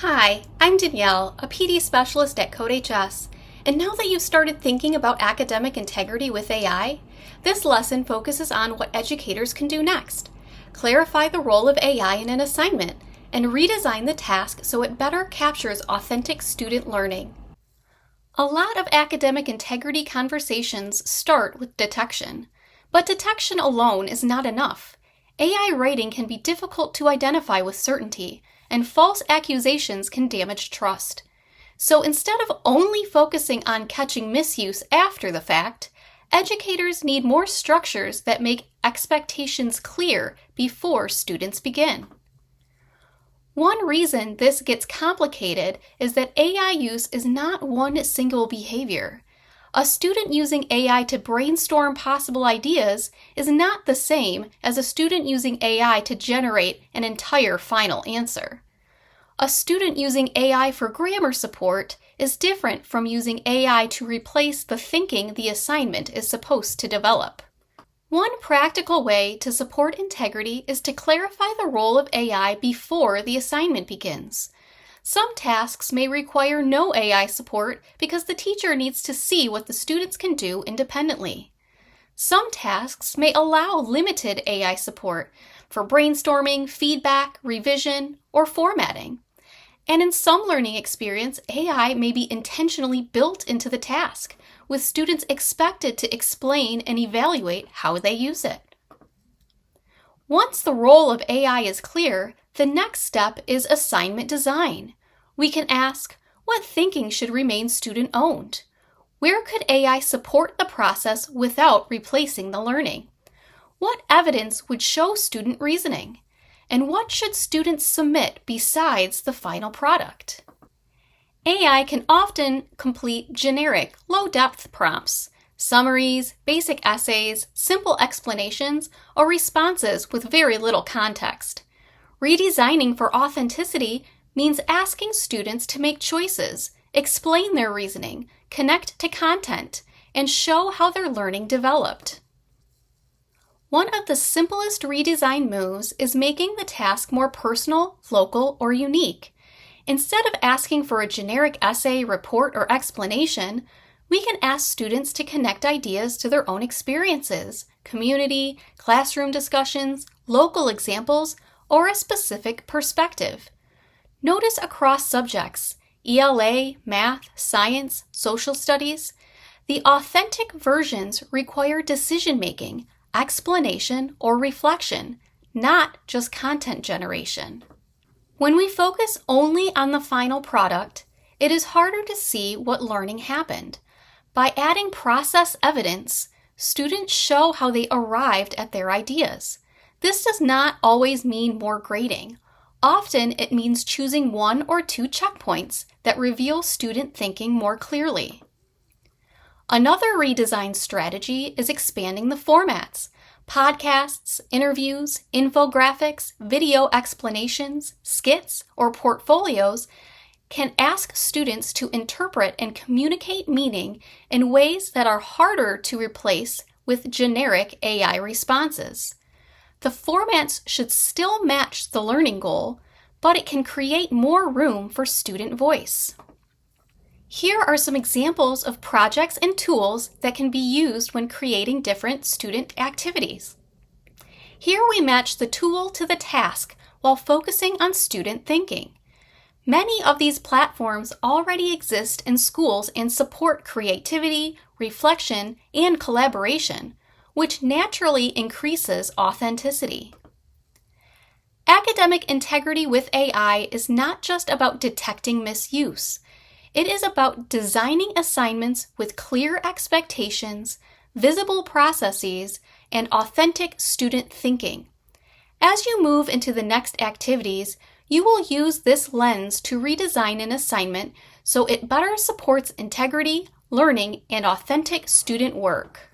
Hi, I'm Danielle, a PD specialist at CodeHS, and now that you've started thinking about academic integrity with AI, this lesson focuses on what educators can do next. Clarify the role of AI in an assignment, and redesign the task so it better captures authentic student learning. A lot of academic integrity conversations start with detection, but detection alone is not enough. AI writing can be difficult to identify with certainty, and false accusations can damage trust. So instead of only focusing on catching misuse after the fact, educators need more structures that make expectations clear before students begin. One reason this gets complicated is that AI use is not one single behavior. A student using AI to brainstorm possible ideas is not the same as a student using AI to generate an entire final answer. A student using AI for grammar support is different from using AI to replace the thinking the assignment is supposed to develop. One practical way to support integrity is to clarify the role of AI before the assignment begins. Some tasks may require no AI support because the teacher needs to see what the students can do independently. Some tasks may allow limited AI support for brainstorming, feedback, revision, or formatting. And in some learning experience, AI may be intentionally built into the task, with students expected to explain and evaluate how they use it. Once the role of AI is clear, the next step is assignment design. We can ask, what thinking should remain student-owned? Where could AI support the process without replacing the learning? What evidence would show student reasoning? And what should students submit besides the final product? AI can often complete generic, low-depth prompts, summaries, basic essays, simple explanations, or responses with very little context. Redesigning for authenticity means asking students to make choices, explain their reasoning, connect to content, and show how their learning developed. One of the simplest redesign moves is making the task more personal, local, or unique. Instead of asking for a generic essay, report, or explanation, we can ask students to connect ideas to their own experiences, community, classroom discussions, local examples, or a specific perspective. Notice across subjects, ELA, math, science, social studies, the authentic versions require decision-making, explanation, or reflection, not just content generation. When we focus only on the final product, it is harder to see what learning happened. By adding process evidence, students show how they arrived at their ideas. This does not always mean more grading. Often it means choosing one or two checkpoints that reveal student thinking more clearly. Another redesign strategy is expanding the formats. Podcasts, interviews, infographics, video explanations, skits, or portfolios can ask students to interpret and communicate meaning in ways that are harder to replace with generic AI responses. The formats should still match the learning goal, but it can create more room for student voice. Here are some examples of projects and tools that can be used when creating different student activities. Here we match the tool to the task while focusing on student thinking. Many of these platforms already exist in schools and support creativity, reflection, and collaboration, which naturally increases authenticity. Academic integrity with AI is not just about detecting misuse. It is about designing assignments with clear expectations, visible processes, and authentic student thinking. As you move into the next activities, you will use this lens to redesign an assignment so it better supports integrity, learning, and authentic student work.